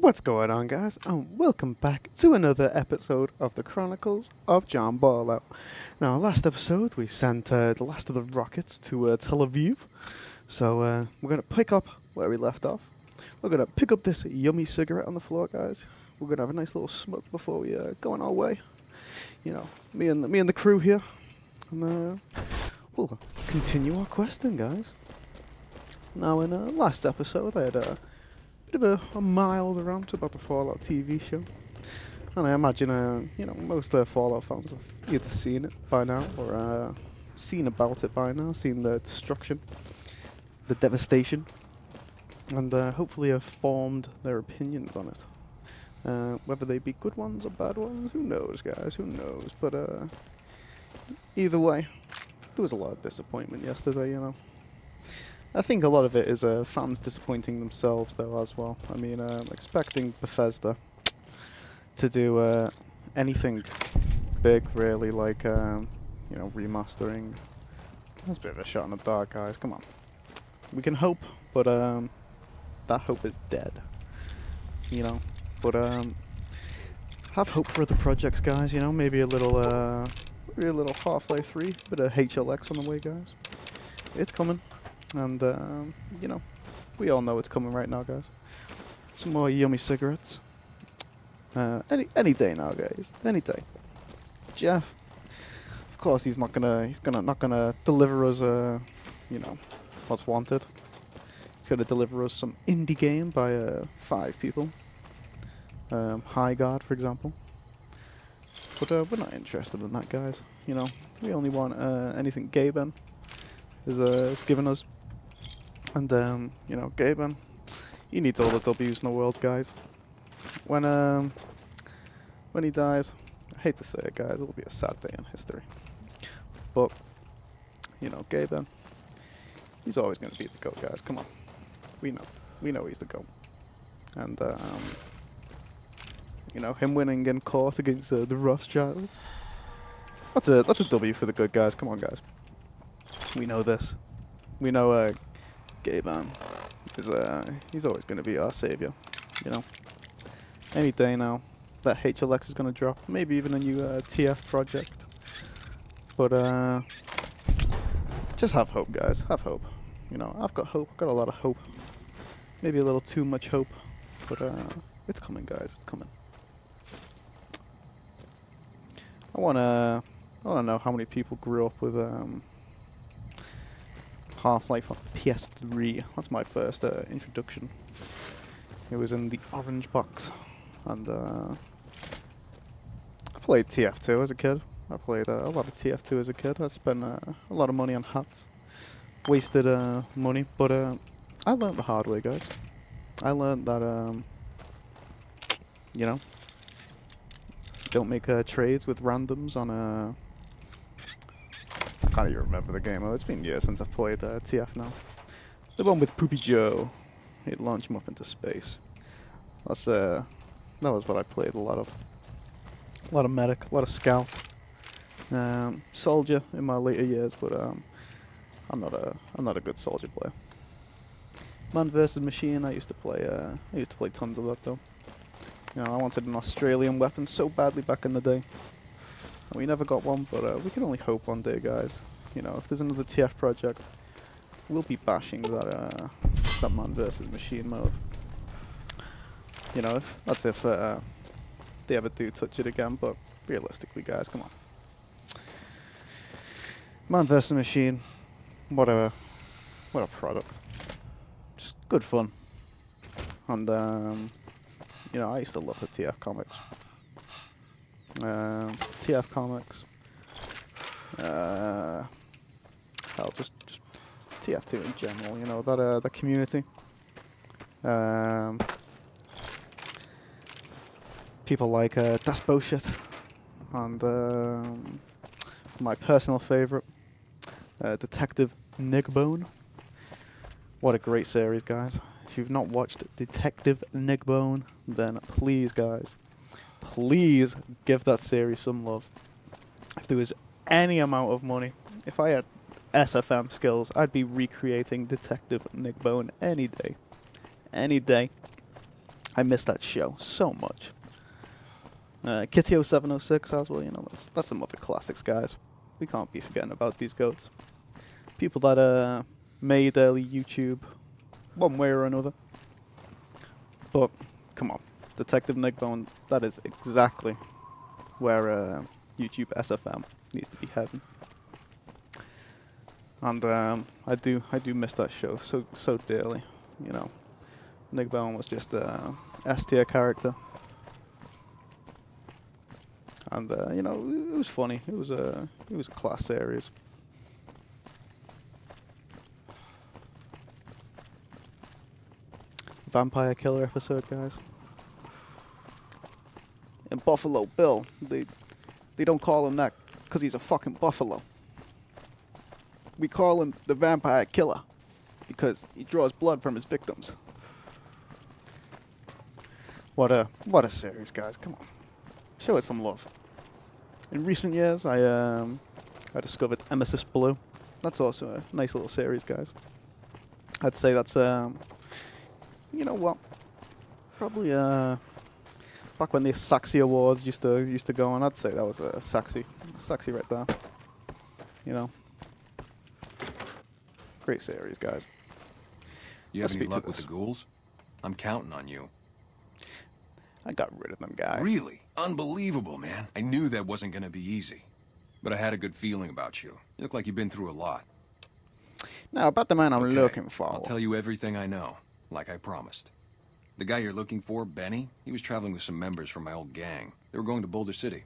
What's going on, guys? And welcome back to another episode of the Chronicles of John Ballout. Now, last episode we sent the last of the rockets to Tel Aviv, so we're going to pick up where we left off. We're going to pick up this yummy cigarette on the floor, guys. We're going to have a nice little smoke before we go on our way. You know, me and the crew here, and we'll continue our questing, guys. Now, in last episode, I had bit of a mild rant about the Fallout TV show. And I imagine, most Fallout fans have either seen it by now or seen about it by now, seen the destruction, the devastation, and hopefully have formed their opinions on it. Whether they be good ones or bad ones, who knows, guys, who knows. But either way, there was a lot of disappointment yesterday, I think a lot of it is fans disappointing themselves, though, as well. I mean, expecting Bethesda to do anything big, really, like, remastering. That's a bit of a shot in the dark, guys. Come on. We can hope, but that hope is dead. But have hope for other projects, guys. Maybe a little Half-Life 3, bit of HLX on the way, guys. It's coming. And, we all know it's coming right now, guys. Some more yummy cigarettes. Any day now, guys. Any day. Jeff, of course, he's not gonna deliver us, what's wanted. He's gonna deliver us some indie game by 5 people. High Guard, for example. But we're not interested in that, guys. We only want anything Gaben is giving us. And Gaben, he needs all the W's in the world, guys. When he dies, I hate to say it, guys, it'll be a sad day in history. But Gaben, he's always going to be the GOAT, guys. Come on, we know he's the GOAT. And him winning in court against the Rothschilds, that's a W for the good guys. Come on, guys. We know this. We know Gaben he's always going to be our savior, Any day now, that HLX is going to drop. Maybe even a new TF project. But just have hope, guys. Have hope. I've got hope. I've got a lot of hope. Maybe a little too much hope. But it's coming, guys. It's coming. I wanna know how many people grew up with Half-Life on PS3. That's my first introduction. It was in the orange box, and I played TF2 as a kid. I played a lot of TF2 as a kid. I spent a lot of money on hats, wasted money, but I learned the hard way, guys. I learned that don't make trades with randoms on I can't even remember the game. It's been years since I've played TF now. The one with Poopy Joe. He'd launch him up into space. That was what I played a lot of. A lot of medic, a lot of scout. Soldier in my later years, but I'm not a good soldier player. Man vs Machine, I used to play tons of that though. I wanted an Australian weapon so badly back in the day. We never got one, but we can only hope one day, guys. If there's another TF project, we'll be bashing that Man vs Machine mode. If they ever do touch it again, but realistically, guys, come on. Man vs Machine, what a product. Just good fun. And I used to love the TF comics. TF comics. Hell, just TF2 in general. That community. People like Das Bullshit, and my personal favorite, Detective Nigbone. What a great series, guys. If you've not watched Detective Nigbone, then please, guys, please give that series some love. If there was any amount of money, if I had SFM skills, I'd be recreating Detective Nigbone any day. Any day. I miss that show so much. Kitty0706 as well, you know, that's some other classics, guys. We can't be forgetting about these goats. People that made early YouTube, one way or another. But, come on. Detective Nigbone, that is exactly where YouTube SFM needs to be heading. And I do miss that show so dearly, you know. Nigbone was just a S-tier character. And you know, it was funny. It was a class series. Vampire killer episode, guys. And Buffalo Bill, they don't call him that because he's a fucking buffalo. We call him the vampire killer because he draws blood from his victims. What a series, guys! Come on, show it some love. In recent years, I discovered Emesis Blue. That's also a nice little series, guys. I'd say that's you know what? Probably back when the Saxy Awards used to go on, I'd say that was a Saxy right there. You know, great series, guys. You have any luck with the ghouls? I'm counting on you. I got rid of them, guys. Really? Unbelievable, man. I knew that wasn't gonna be easy. But I had a good feeling about you. You look like you've been through a lot. Now, about the man I'm Okay, looking for. I'll tell you everything I know, like I promised. The guy you're looking for, Benny, he was traveling with some members from my old gang. They were going to Boulder City.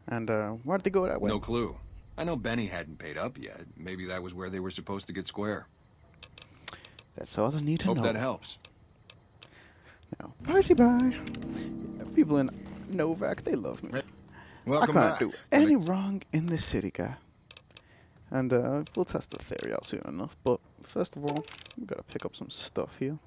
And why'd they go that way? No clue. I know Benny hadn't paid up yet. Maybe that was where they were supposed to get square. That's all I need to know. Hope that helps. Now, party bye. People in Novak, they love me. Welcome I can't back. do any wrong in this city, guy. And we'll test the theory out soon enough. But first of all, we've got to pick up some stuff here.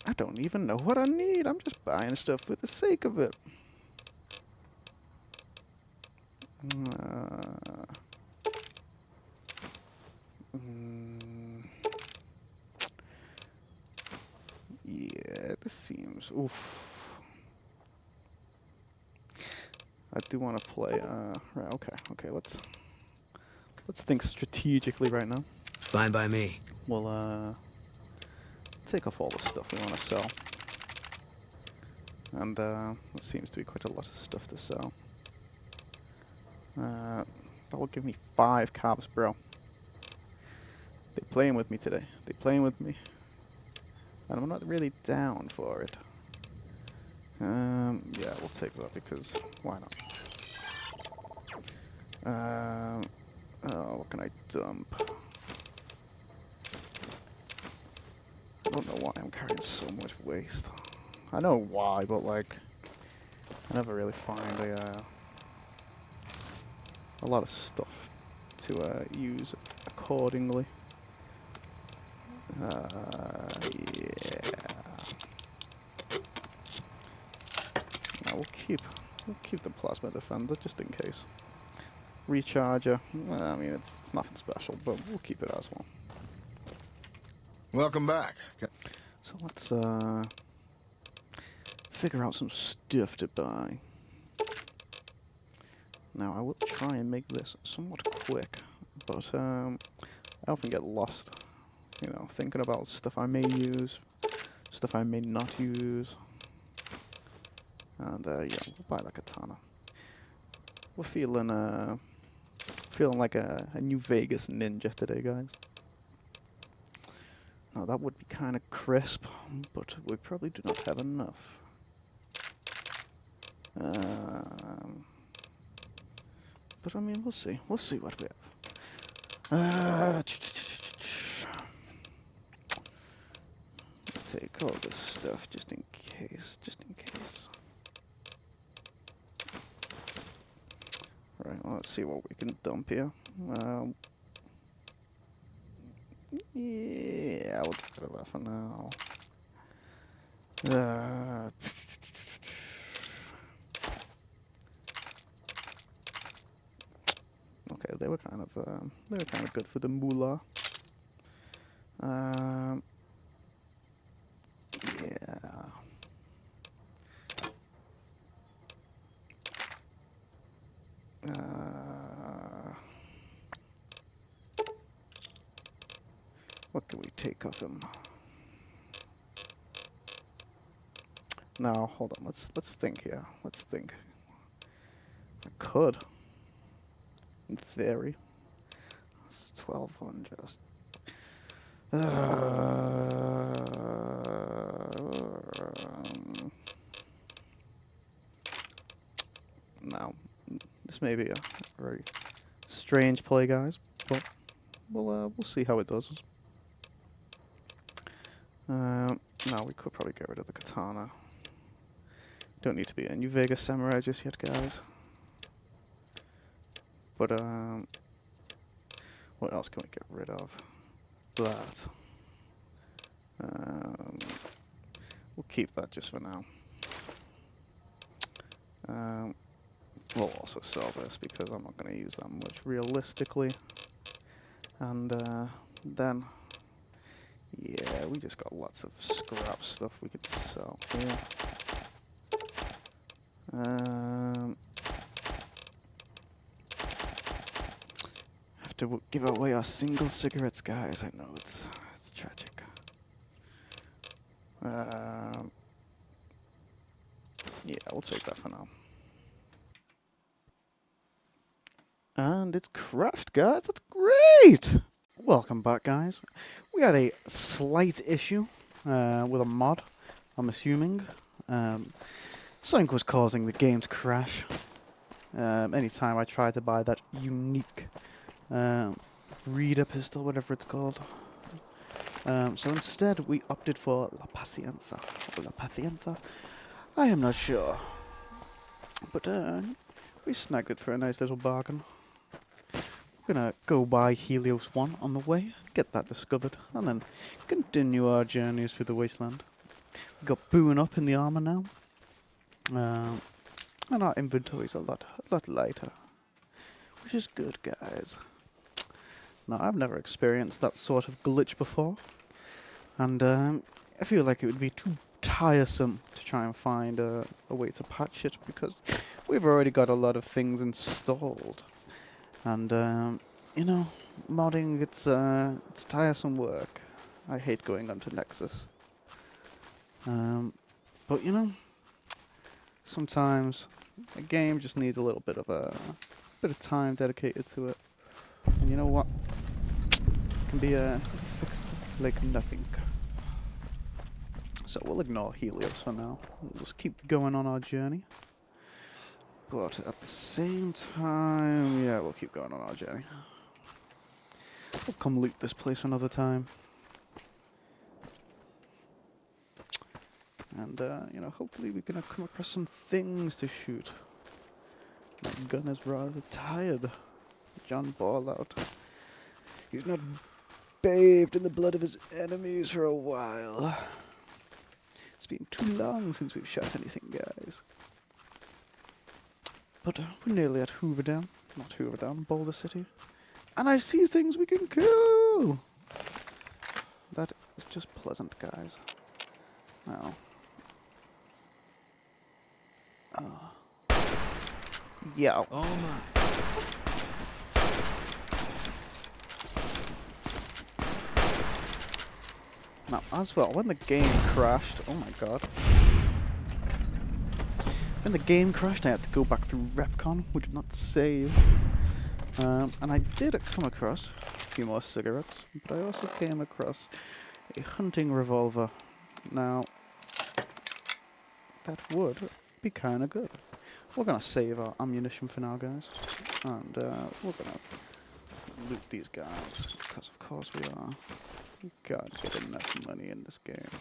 I don't even know what I need. I'm just buying stuff for the sake of it. Yeah, this seems... Oof. I do want to play... right, okay, let's think strategically right now. Fine by me. We'll, take off all the stuff we want to sell. And, there seems to be quite a lot of stuff to sell. That will give me 5 cops, bro. They're playing with me today. They're playing with me. And I'm not really down for it. Yeah, we'll take that because why not? Oh, what can I dump? I don't know why I'm carrying so much waste. I know why, but like, I never really find a lot of stuff to use accordingly. Yeah. Now we'll keep the plasma defender just in case. Recharger. I mean, it's nothing special, but we'll keep it as one. Welcome back. So let's figure out some stuff to buy. Now I will try and make this somewhat quick, but I often get lost. You know, thinking about stuff I may use, stuff I may not use. And yeah, we'll buy the katana. We're feeling like a New Vegas ninja today, guys. Now that would be kind of crisp, but we probably do not have enough. But I mean, we'll see. We'll see what we have. Take all this stuff just in case. Right, well, let's see what we can dump here. Yeah, we'll get rid of that for now. Okay, they were kind of good for the moolah. Yeah. What can we take of him? Now, hold on. Let's think here. Let's think. I could, in theory. It's 1200. Now, this may be a very strange play, guys, but we'll see how it does. Now we could probably get rid of the katana. Don't need to be a New Vegas samurai just yet, guys. But what else can we get rid of? That. We'll keep that just for now. We'll also sell this because I'm not going to use that much realistically. And then, yeah, we just got lots of scrap stuff we could sell here. Have to give away our single cigarettes, guys. I know it's tragic. Yeah, we'll take that for now. And it's crashed, guys. That's great! Welcome back, guys. We had a slight issue with a mod, I'm assuming. Something was causing the game to crash. Anytime I tried to buy that unique reader pistol, whatever it's called. So instead, we opted for La Pacienza. La Pacienza? I am not sure. But we snagged it for a nice little bargain. We're gonna go buy Helios 1 on the way, get that discovered, and then continue our journeys through the wasteland. We've got booing up in the armor now. And our inventory's a lot lighter. Which is good, guys. Now, I've never experienced that sort of glitch before. And I feel like it would be too tiresome to try and find a way to patch it, because we've already got a lot of things installed. And, you know, modding, it's tiresome work. I hate going onto Nexus. But, you know, sometimes a game just needs a little bit of time dedicated to it. And you know what? It can be fixed like nothing. So we'll ignore Helios for now. We'll just keep going on our journey. But at the same time, yeah, we'll keep going on our journey. We'll come loot this place another time. And, you know, hopefully we're gonna come across some things to shoot. My gun is rather tired. John Ballout. He's not bathed in the blood of his enemies for a while. It's been too long since we've shot anything, guys. But we're nearly at Boulder City. And I see things we can kill! That is just pleasant, guys. Now. Yeah. Oh my. Now, as well, when the game crashed, oh my god. When the game crashed, I had to go back through Repcon. We did not save. And I did come across a few more cigarettes, but I also came across a hunting revolver. Now, that would be kind of good. We're going to save our ammunition for now, guys. And we're going to loot these guys, because of course we are. We can't get enough money in this game.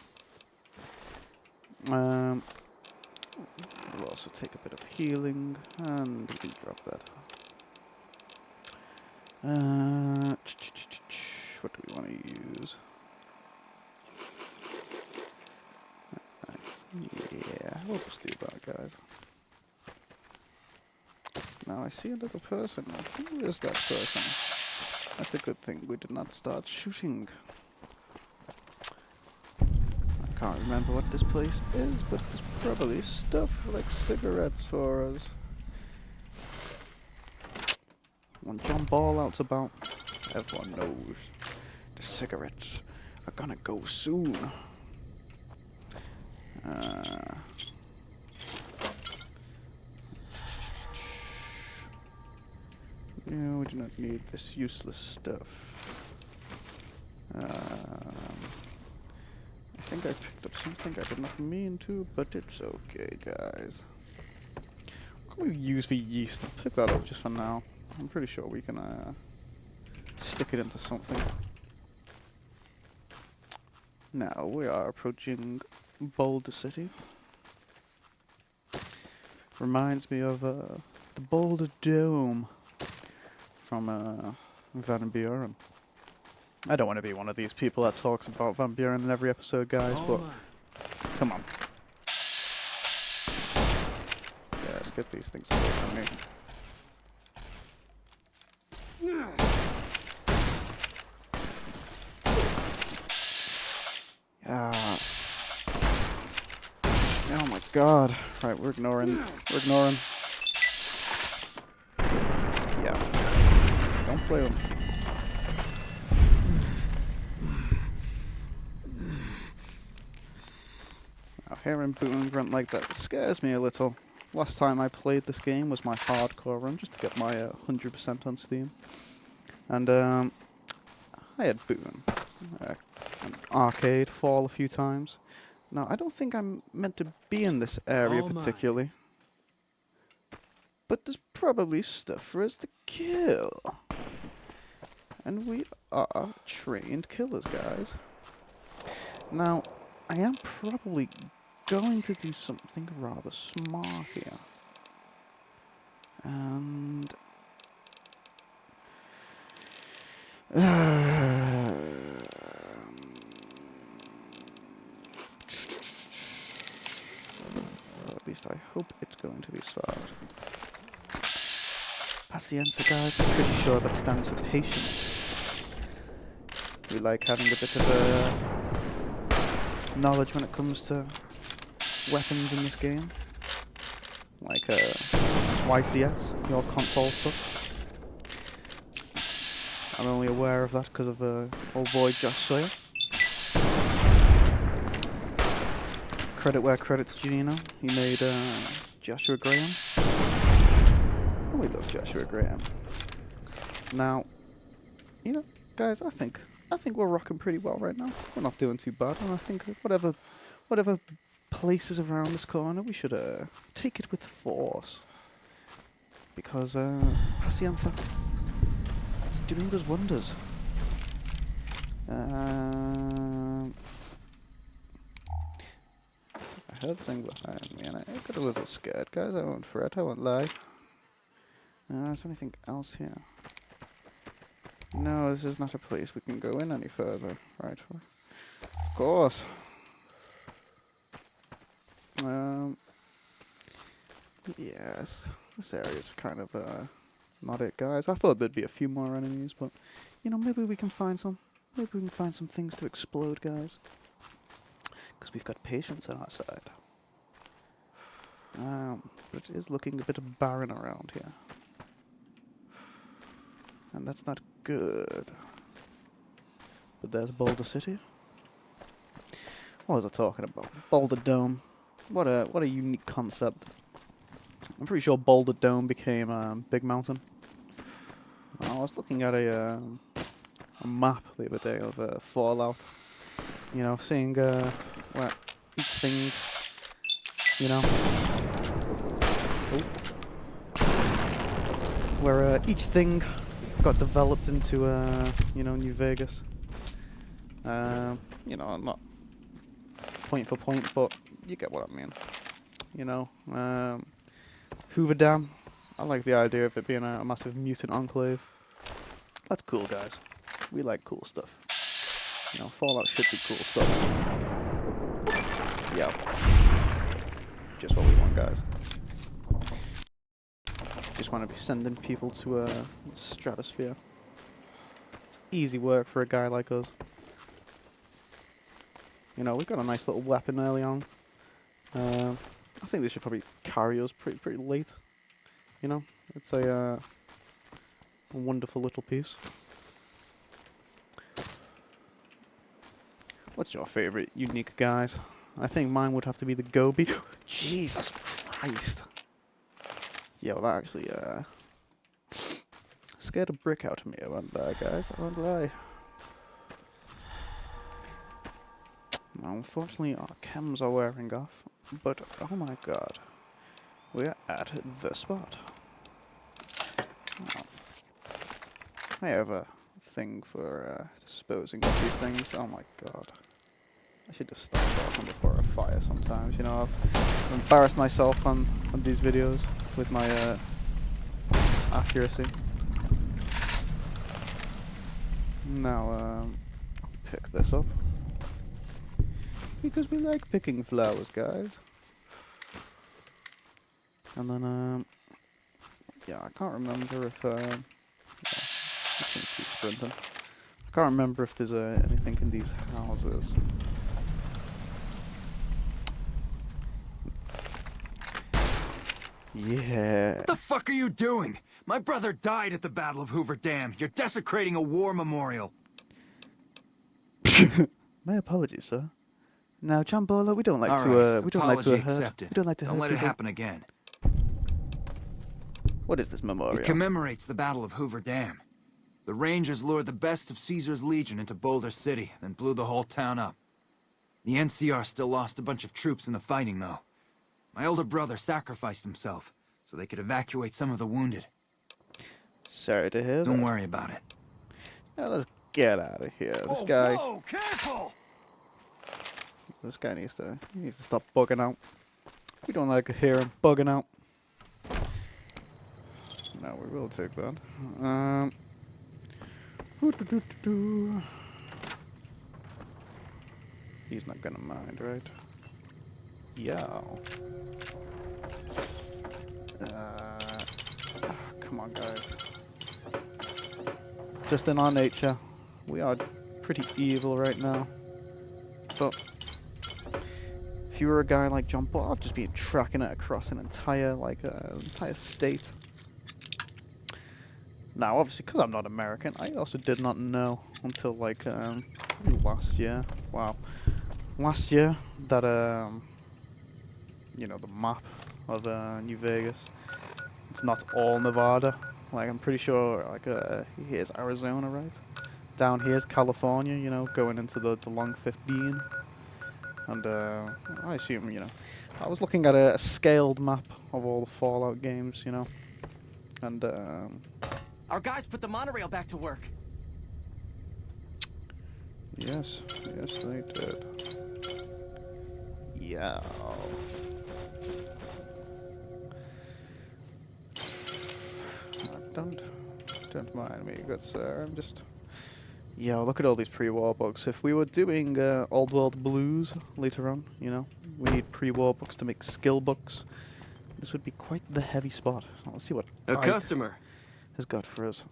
We'll also take a bit of healing, and we can drop that. What do we want to use? Yeah, we'll just do that, guys. Now I see another person. Who is that person? That's a good thing we did not start shooting. I can't remember what this place is, but there's probably stuff like cigarettes for us. When John Ballout's about, everyone knows the cigarettes are gonna go soon. No, we do not need this useless stuff. I think I picked up something I did not mean to, but it's okay, guys. What can we use for yeast? I'll pick that up just for now. I'm pretty sure we can stick it into something. Now we are approaching Boulder City. Reminds me of the Boulder Dome from Van Buren. I don't want to be one of these people that talks about Van Buren in every episode, guys, but come on. Yeah, let's get these things away from me. Oh my god. Right, we're ignoring. Yeah. Don't play with them. Now, hearing Boone grunt like that scares me a little. Last time I played this game was my hardcore run, just to get my 100% on Steam. And I had Boone an arcade fall a few times. Now, I don't think I'm meant to be in this area particularly. But there's probably stuff for us to kill. And we are trained killers, guys. Now, I am probably going to do something rather smart here. And... at least I hope it's going to be smart. Paciencia, guys. I'm pretty sure that stands for patience. We like having a bit of knowledge when it comes to weapons in this game. Like YCS, your console sucks. I'm only aware of that because of old boy Josh Sawyer. Credit where credit's due, you know. He made Joshua Graham. Oh, we love Joshua Graham. Now, you know, guys, I think we're rocking pretty well right now. We're not doing too bad, and I think whatever places around this corner, we should take it with force. Because Paciencia, it's doing us wonders. I heard something behind me, and I got a little scared, guys. I won't fret, I won't lie. Is there anything else here? No, this is not a place we can go in any further. Right. Of course. Yes. This area's kind of, not it, guys. I thought there'd be a few more enemies, but, you know, maybe we can find some. Maybe we can find some things to explode, guys. Because we've got patience on our side. But it is looking a bit barren around here. And that's not good. But there's Boulder City. What was I talking about? Boulder Dome. What a unique concept. I'm pretty sure Boulder Dome became Big Mountain. I was looking at a map the other day of Fallout. You know, seeing where each thing, you know, where each thing got developed into, you know, New Vegas. You know, not point for point, but you get what I mean. You know, Hoover Dam. I like the idea of it being a massive mutant enclave. That's cool, guys. We like cool stuff. You know, Fallout should be cool stuff. Yeah. Just what we want, guys. just want to be sending people to the stratosphere. It's easy work for a guy like us. You know, we've got a nice little weapon early on. I think they should probably carry us pretty late. You know, it's a wonderful little piece. What's your favorite unique guys? I think mine would have to be the goby. Jesus Christ! Yeah, well, that actually scared a brick out of me. I won't lie, guys. I won't lie. Now, unfortunately, our chems are wearing off. But oh my god, we're at the spot. Oh. I have a thing for disposing of these things. Oh my god. I should just start talking before a fire sometimes, you know. I've embarrassed myself on these videos with my accuracy. Now, I'll pick this up. Because we like picking flowers, guys. And then, yeah, I can't remember if, yeah, he seems to be sprinting. I can't remember if there's anything in these houses. Yeah. What the fuck are you doing? My brother died at the Battle of Hoover Dam. You're desecrating a war memorial. My apologies, sir. Now, John Ballout, we don't like All to, right, we don't like to hurt. accepted. We don't like to Don't hurt let it people. happen again. What is this memorial? It commemorates the Battle of Hoover Dam. The Rangers lured the best of Caesar's Legion into Boulder City, then blew the whole town up. The NCR still lost a bunch of troops in the fighting, though. My older brother sacrificed himself, so they could evacuate some of the wounded. Sorry to hear that. Don't worry about it. Now, let's get out of here. This guy... Whoa, careful! This guy needs to stop bugging out. We don't like to hear him bugging out. No, we will take that. He's not gonna mind, right? Yo. Come on, guys. It's just in our nature. We are pretty evil right now. But if you were a guy like John Ballout, I've just been tracking it across an entire, entire state. Now, obviously, because I'm not American, I also did not know until, last year. Wow. Last year, that, you know, the map of, New Vegas, it's not all Nevada. Like, I'm pretty sure, here's Arizona, right? Down here's California, you know, going into the long 15. And, I assume, you know, I was looking at a scaled map of all the Fallout games, you know. And, Our guys put the monorail back to work. yes, they did. Yeah. Don't mind me, good sir. I'm just... Yeah, look at all these pre-war books. If we were doing Old World Blues later on, you know, we need pre-war books to make skill books. This would be quite the heavy spot. Let's see what A Ike customer has got for us.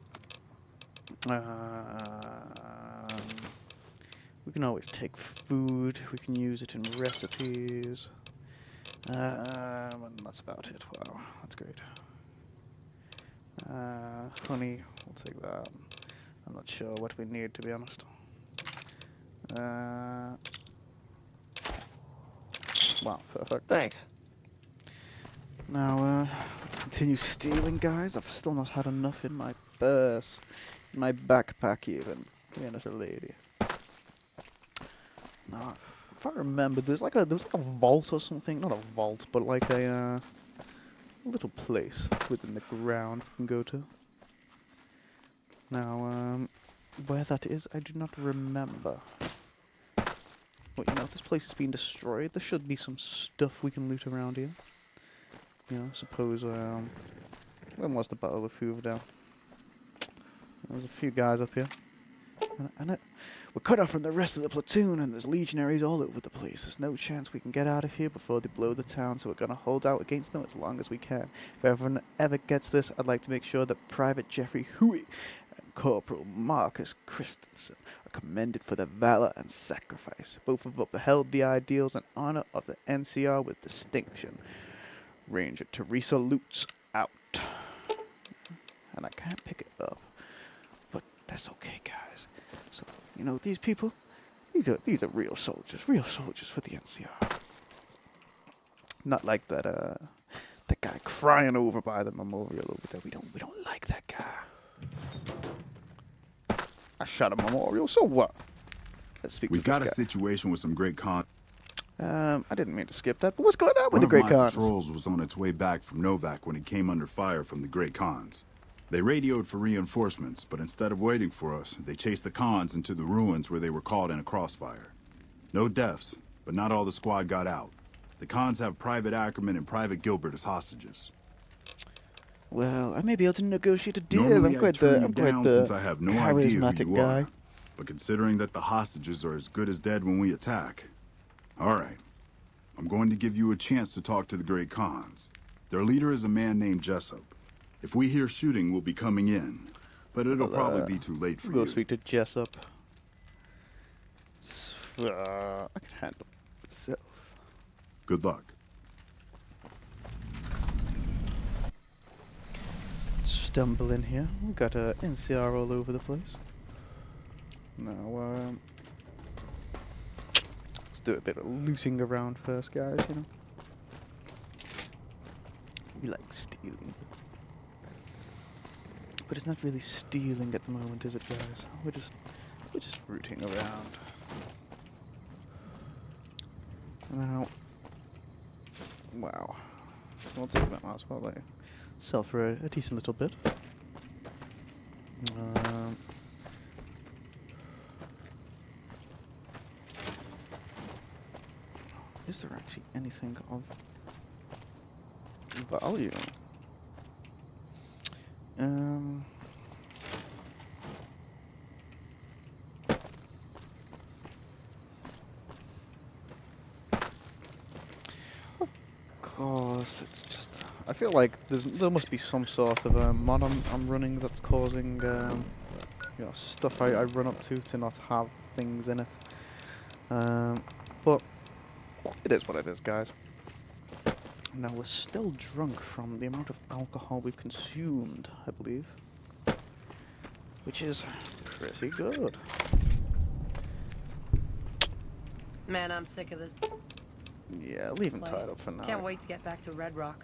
We can always take food. We can use it in recipes. And that's about it. Wow, that's great. Honey, we'll take that. I'm not sure what we need, to be honest. Wow, perfect. Thanks. Now, continue stealing, guys. I've still not had enough in my purse. In my backpack, even. Being a lady. Now, if I remember, there was like a vault or something. Not a vault, but like a little place within the ground we can go to. Now, where that is, I do not remember. But, you know, if this place is being destroyed, there should be some stuff we can loot around here. You know, suppose, when was the Battle of Hoover Dam? There's a few guys up here. We're cut off from the rest of the platoon, and there's legionaries all over the place. There's no chance we can get out of here before they blow the town, so we're going to hold out against them as long as we can. If everyone ever gets this, I'd like to make sure that Private Jeffrey Huey and Corporal Marcus Christensen are commended for their valor and sacrifice. Both have upheld the ideals and honor of the NCR with distinction. Ranger Teresa Lutz out. And I can't pick it up, but that's okay, guys. So, you know, these people, these are real soldiers for the NCR. Not like that guy crying over by the memorial over there. We don't like that guy. I shot a memorial, so what? Let's speak. We've got a situation with some great con. I didn't mean to skip that, but what's going on with the Great One of my Khans? patrols was on its way back from Novak when it came under fire from the Great Khans. They radioed for reinforcements, but instead of waiting for us, they chased the Khans into the ruins where they were caught in a crossfire. No deaths, but not all the squad got out. The Khans have Private Ackerman and Private Gilbert as hostages. Well, I may be able to negotiate a deal. Normally I'm quite I'd turn you the down since I have no idea who charismatic you guy. are. But considering that the hostages are as good as dead when we attack, all right. I'm going to give you a chance to talk to the Great Khans. Their leader is a man named Jessup. If we hear shooting, we'll be coming in. But it'll probably be too late for We'll you. speak to Jessup. I can handle it myself. Good luck. Stumble in here. We've got NCR all over the place. Now, let's do a bit of looting around first, guys, you know. We like stealing. But it's not really stealing at the moment, is it, guys? We're just rooting around. Now, wow. We'll take that last while they sell for a decent little bit. Is there actually anything of value? Of course, it's just. I feel like there must be some sort of mod I'm running that's causing you know, stuff I run up to not have things in it. But it is what it is, guys. Now, we're still drunk from the amount of alcohol we've consumed, I believe. Which is pretty good. Man, I'm sick of this Yeah, leave him place. tied up for now. Can't wait to get back to Red Rock.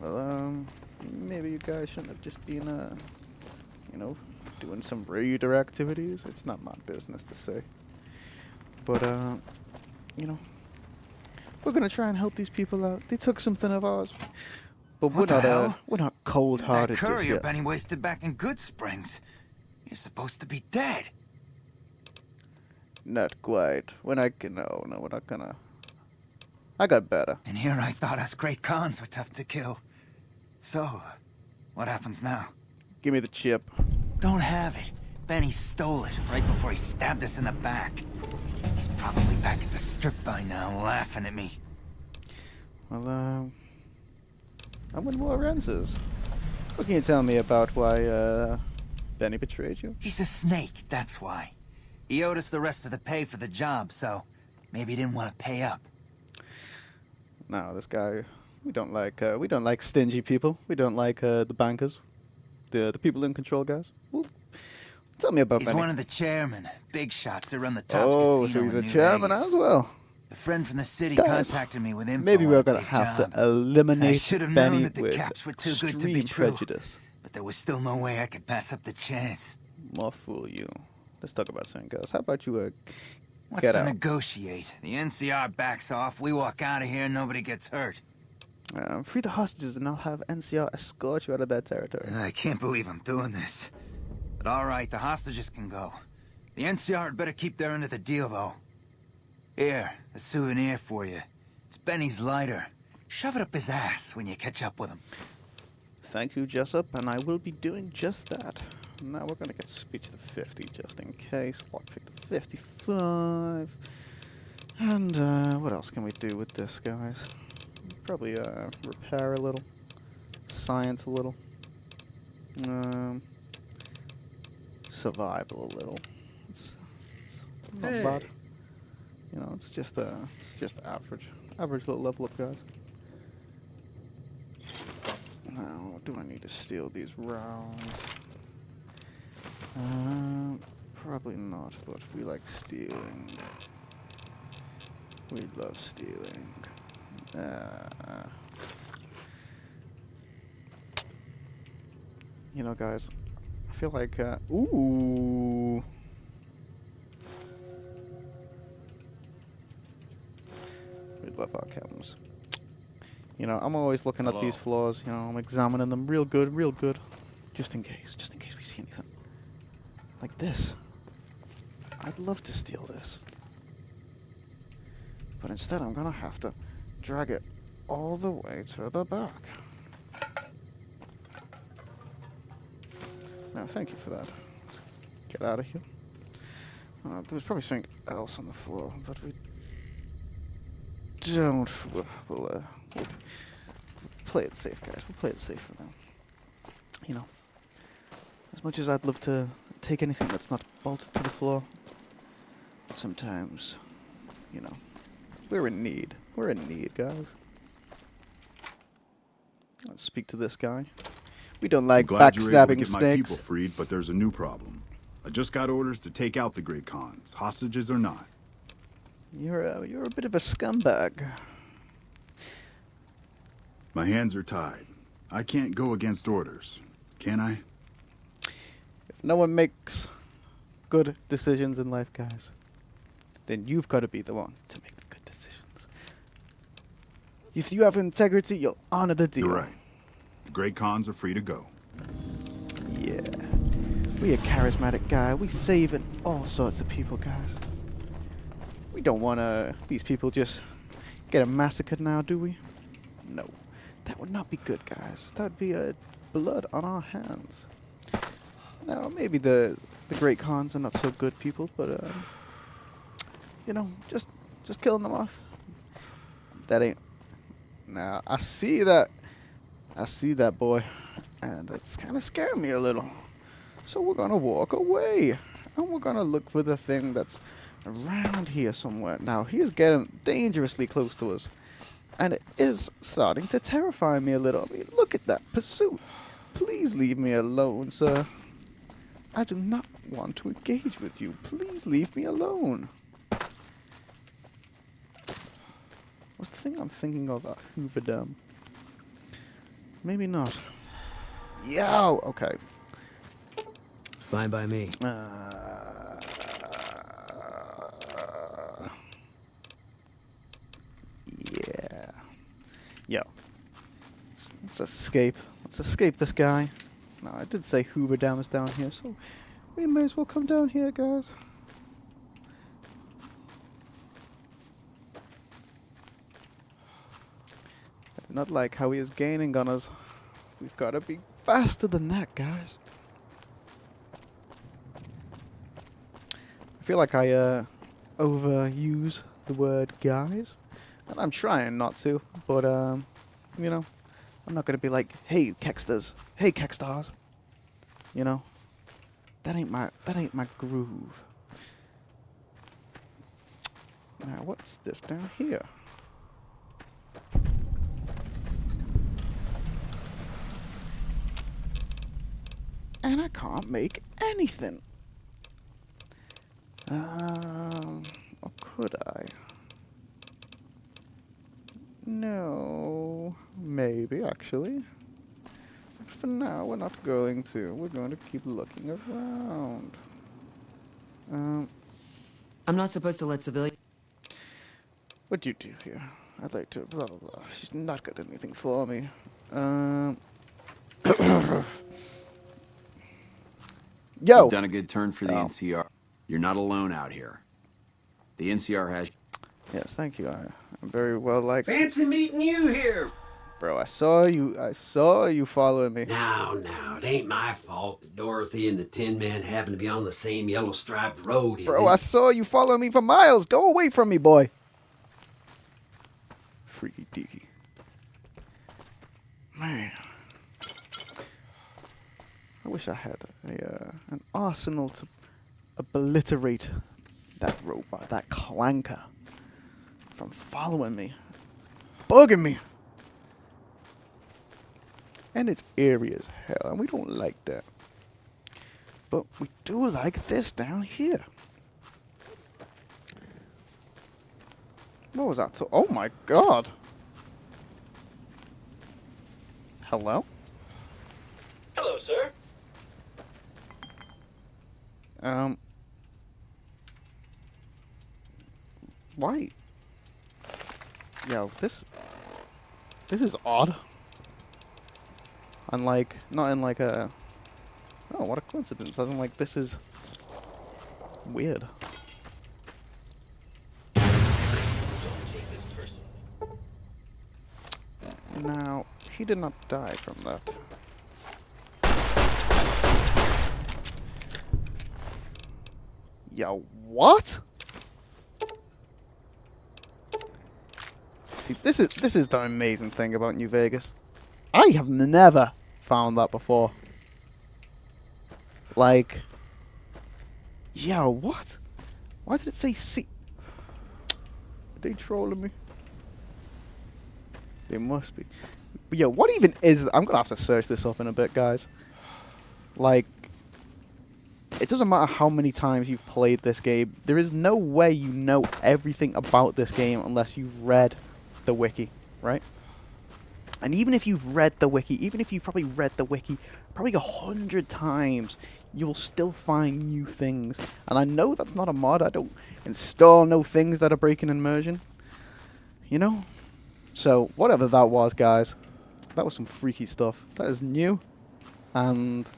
Well, maybe you guys shouldn't have just been, you know, doing some raider activities. It's not my business to say. But, you know, we're gonna try and help these people out. They took something of ours, but What the hell? we're not cold-hearted That just courier yet. Benny wasted back in Good Springs. You're supposed to be dead. Not quite. We're not gonna. I got better. And here I thought us Great Khans were tough to kill. So, what happens now? Give me the chip. Don't have it. Benny stole it right before he stabbed us in the back. He's probably back at the strip by now, laughing at me. Well, I want more answers. What can you tell me about why, Benny betrayed you? He's a snake, that's why. He owed us the rest of the pay for the job, so maybe he didn't want to pay up. No, this guy, we don't like stingy people. We don't like, the bankers. The people in control, guys. Well, tell me about He's Benny. one of the chairmen, big shots that run the top Oh, casino so he's in a New chairman Vegas. as well. A friend from the city Guys, contacted me with info Maybe on we're a gonna big have job. to eliminate I should have known Benny that the with caps were too good to extreme be true. prejudice. But there was still no way I could pass up the chance. More fool you. Let's talk about something, guys. How about you, What's get to out? negotiate? The NCR backs off, we walk out of here, nobody gets hurt. Free the hostages and I'll have NCR escort you out of that territory. I can't believe I'm doing this. But alright, the hostages can go. The NCR had better keep their end of the deal, though. Here, a souvenir for you. It's Benny's lighter. Shove it up his ass when you catch up with him. Thank you, Jessup, and I will be doing just that. Now we're going to get speech to 50 just in case. Lockpick to 55. And what else can we do with this, guys? Probably repair a little. Science a little. Survival a little. It's not bad. You know, it's just average little level up, guys. Now, do I need to steal these rounds? Probably not, but we like stealing. We love stealing. You know, guys, I feel like, ooh. We love our chems. You know, I'm always looking at these floors, you know, I'm examining them real good, just in case we see anything. Like this. I'd love to steal this. But instead I'm gonna have to drag it all the way to the back. No, thank you for that. Let's get out of here. There was probably something else on the floor, but we don't. We'll play it safe, guys. We'll play it safe for now. You know, as much as I'd love to take anything that's not bolted to the floor, sometimes, you know, we're in need. We're in need, guys. Let's speak to this guy. We don't like backstabbing get my snakes. people freed, but there's a new problem. I just got orders to take out the Great Khans, hostages or not. You're a bit of a scumbag. My hands are tied. I can't go against orders, can I? If no one makes good decisions in life, guys, then you've got to be the one to make the good decisions. If you have integrity, you'll honor the deal. You're right. The Great Khans are free to go. Yeah. We a charismatic guy. We saving all sorts of people, guys. We don't want these people just get massacred now, do we? No. That would not be good, guys. That would be blood on our hands. Now, maybe the Great Khans are not so good people, but you know, just killing them off. That ain't. Now, I see that, boy, and it's kind of scaring me a little. So we're gonna walk away, and we're gonna look for the thing that's around here somewhere. Now, he is getting dangerously close to us, and it is starting to terrify me a little. I mean, look at that pursuit. Please leave me alone, sir. I do not want to engage with you. Please leave me alone. What's the thing I'm thinking of? Hoover Dam. Maybe not. Yo! Okay. Fine by me. Yeah. Yo. Let's escape. Let's escape this guy. No, I did say Hoover Dam is down here, so we may as well come down here, guys. I do not like how he is gaining on us. We've got to be faster than that, guys. I feel like I overuse the word guys, and I'm trying not to, but you know, I'm not gonna be like, hey Keksters, hey Kekstars. You know, that ain't my groove. Now what's this down here? And I can't make anything. Or could I? No, maybe actually. But for now, we're not going to. We're going to keep looking around. I'm not supposed to let civilians. What do you do here? I'd like to. Blah blah blah. She's not got anything for me. Yo. You've done a good turn for the NCR. You're not alone out here. The NCR has. Yes, thank you. I'm very well liked. Fancy meeting you here. Bro, I saw you following me. Now, it ain't my fault that Dorothy and the Tin Man happen to be on the same yellow striped road, is Bro, it? I saw you following me for miles. Go away from me, boy. Freaky deaky. Man. I wish I had an arsenal to obliterate that robot, that clanker, from following me, bugging me. And it's eerie as hell, and we don't like that. But we do like this down here. What was that? Oh my god. Hello? Hello, sir. Why? Yo, this is odd. Unlike, not in like a, oh, what a coincidence. As in like, this is weird. Now, he did not die from that. Yo, what? See, this is the amazing thing about New Vegas. I have never found that before. Like, yo, what? Why did it say C? Are they trolling me? They must be. But yo, what even is? I'm gonna have to search this up in a bit, guys. Like, it doesn't matter how many times you've played this game. There is no way you know everything about this game unless you've read the wiki, right? And even if you've read the wiki, even if you've probably read the wiki probably 100 times, you'll still find new things. And I know that's not a mod. I don't install no things that are breaking immersion. You know? So, whatever that was, guys, that was some freaky stuff. That is new. And,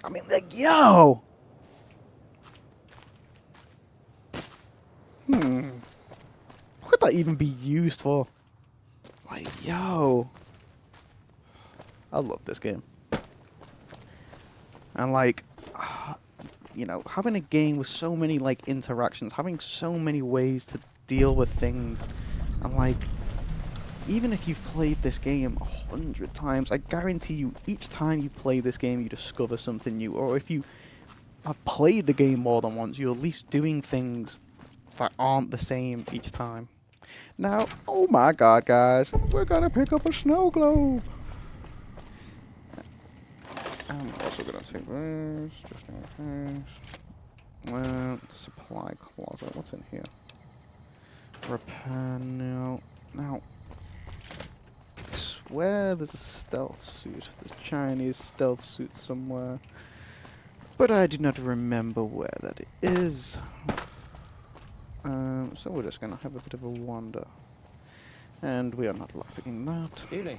I mean, like, yo! What could that even be used for? Like, yo. I love this game. And, like, you know, having a game with so many, like, interactions, having so many ways to deal with things, and, like, even if you've played this game 100 times, I guarantee you, each time you play this game, you discover something new. Or if you have played the game more than once, you're at least doing things that aren't the same each time. Now, oh my god, guys, we're gonna pick up a snow globe. I'm also gonna take this, just in case. Supply closet, what's in here? Repair, no. Now, I swear there's a stealth suit. There's a Chinese stealth suit somewhere. But I do not remember where that is. So we're just gonna have a bit of a wander. And we are not lockpicking that. Evening.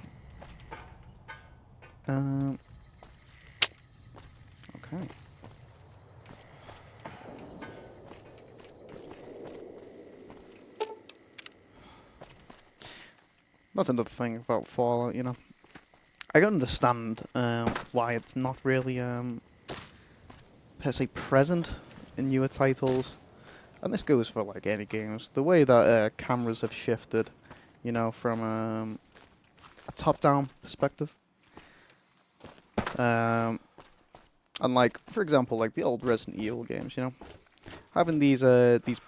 Okay. That's another thing about Fallout, you know. I can understand why it's not really per se present in newer titles. And this goes for like any games. The way that cameras have shifted, you know, from a top-down perspective. And like, for example, like the old Resident Evil games, you know, having these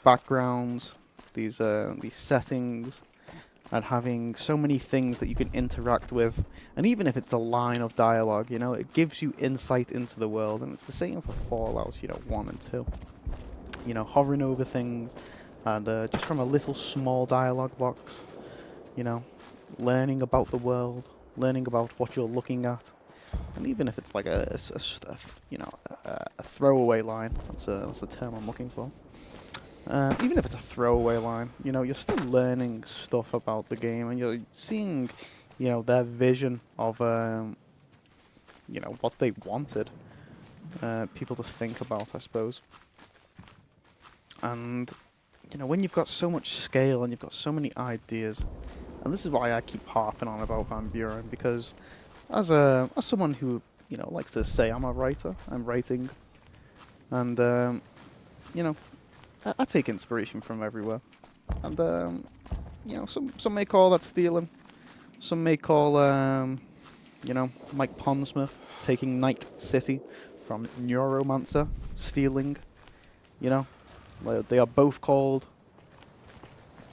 backgrounds, these settings, and having so many things that you can interact with, and even if it's a line of dialogue, you know, it gives you insight into the world. And it's the same for Fallout, you know, 1 and 2. You know, hovering over things, and just from a little small dialogue box, you know, learning about the world, learning about what you're looking at, and even if it's like a throwaway line, that's the term I'm looking for. Even if it's a throwaway line, you know, you're still learning stuff about the game, and you're seeing, you know, their vision of, you know, what they wanted people to think about, I suppose. And, you know, when you've got so much scale and you've got so many ideas, And this is why I keep harping on about Van Buren, because as someone who, you know, likes to say I'm a writer, I'm writing, and you know, I take inspiration from everywhere. And you know, some may call that stealing. Some may call you know, Mike Pondsmith taking Night City from Neuromancer stealing. You know, they are both called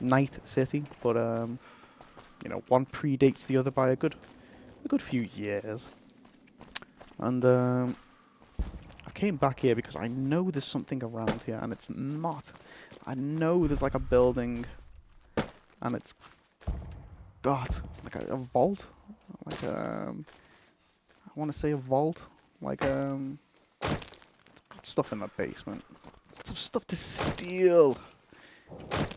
Night City, but you know, one predates the other by a good few years. And I came back here because I know there's something around here, and it's not. I know there's like a building, and it's got like a vault, like I want to say a vault, like it's got stuff in the basement, lots of stuff to steal.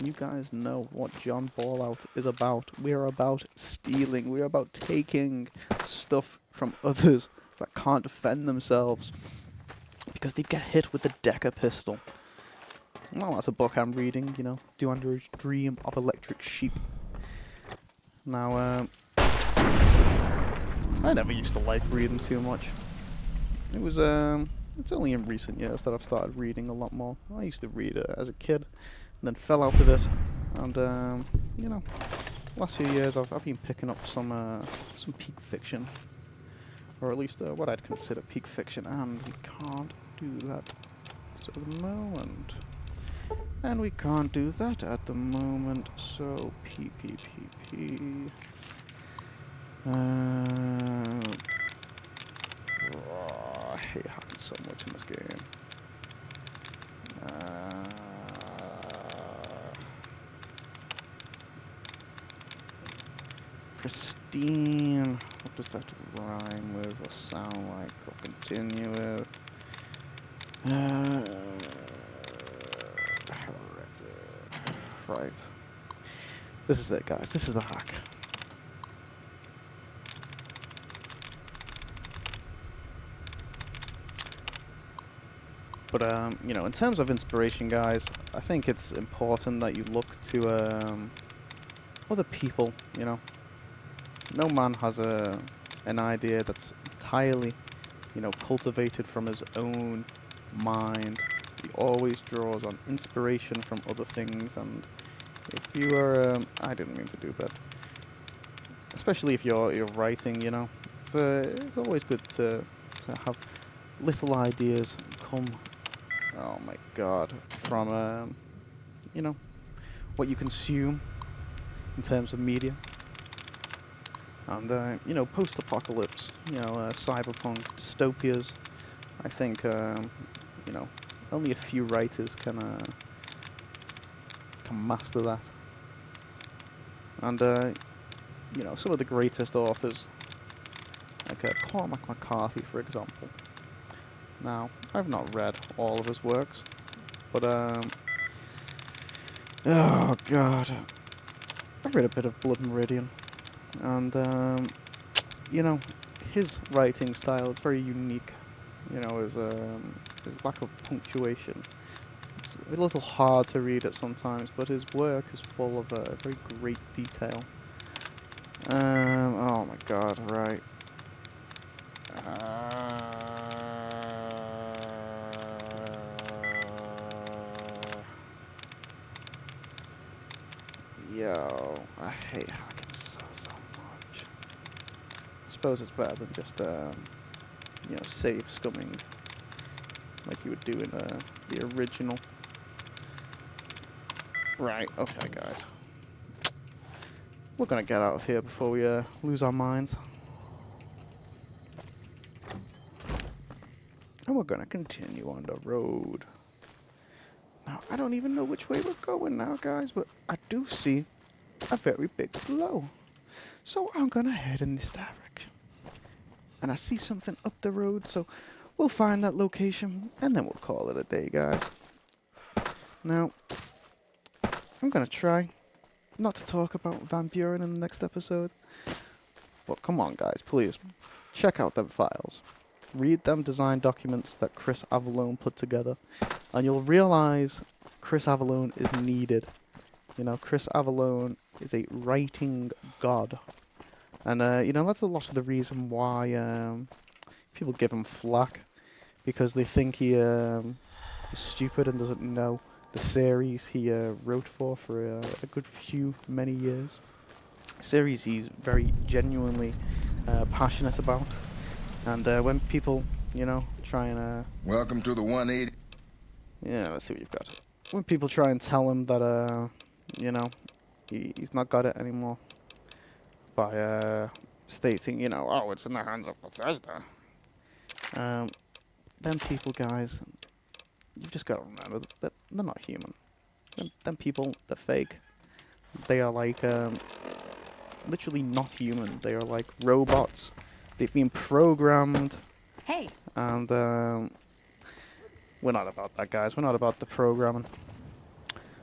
You guys know what John Ballout is about. We're about stealing. We're about taking stuff from others that can't defend themselves because they get hit with the Decker pistol. Well, that's a book I'm reading, you know. Do Under a Dream of Electric Sheep. Now, I never used to like reading too much. It was, it's only in recent years that I've started reading a lot more. I used to read as a kid, and then fell out of it. And, you know, last few years I've been picking up some peak fiction. Or at least what I'd consider peak fiction, and we can't do that at the moment. And we can't do that at the moment, so P. Oh, I hate hacking so much in this game. Pristine. What does that rhyme with or sound like or continue with? Right. This is it, guys. This is the hack. But, you know, in terms of inspiration, guys, I think it's important that you look to other people, you know. No man has an idea that's entirely, you know, cultivated from his own mind. He always draws on inspiration from other things, and if you are, I didn't mean to do that. Especially if you're writing, you know, it's always good to have little ideas come. Oh my God, from you know, what you consume in terms of media. And you know, post-apocalypse, you know, cyberpunk dystopias. I think you know, only a few writers can master that. And you know, some of the greatest authors, like Cormac McCarthy, for example. Now, I've not read all of his works, but oh God, I've read a bit of Blood Meridian, and you know, his writing style, it's very unique. You know, his lack of punctuation. It's a little hard to read it sometimes, but his work is full of very great detail. Oh my God, right. Yo, I hate hacking so much. I suppose it's better than just you know, save scumming like you would do in the original. Right, okay guys. We're gonna get out of here before we lose our minds. And we're gonna continue on the road. Now, I don't even know which way we're going now, guys, but I do see a very big glow. So I'm gonna head in this direction. And I see something up the road, so we'll find that location, and then we'll call it a day, guys. Now, I'm gonna try not to talk about Van Buren in the next episode. But come on, guys, please. Check out them files. Read them design documents that Chris Avallone put together, and you'll realize Chris Avallone is needed. You know, Chris Avallone is a writing god. And, that's a lot of the reason why people give him flack. Because they think he is stupid and doesn't know the series he wrote for a good many years. A series he's very genuinely passionate about. And when people, try and... Welcome to the 180. Yeah, let's see what you've got. When people try and tell him that, he's not got it anymore by stating, oh, it's in the hands of Bethesda. Them people, guys, you've just got to remember that they're not human. Them people, they're fake. They are like, literally not human. They are like robots. They've been programmed. Hey. And, we're not about that, guys. We're not about the programming.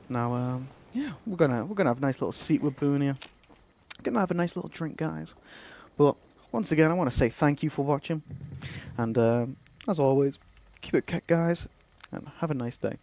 Now, yeah, we're gonna have a nice little seat with Boone here. We're gonna have a nice little drink, guys. But once again, I want to say thank you for watching. And, as always, keep it kek, guys, and have a nice day.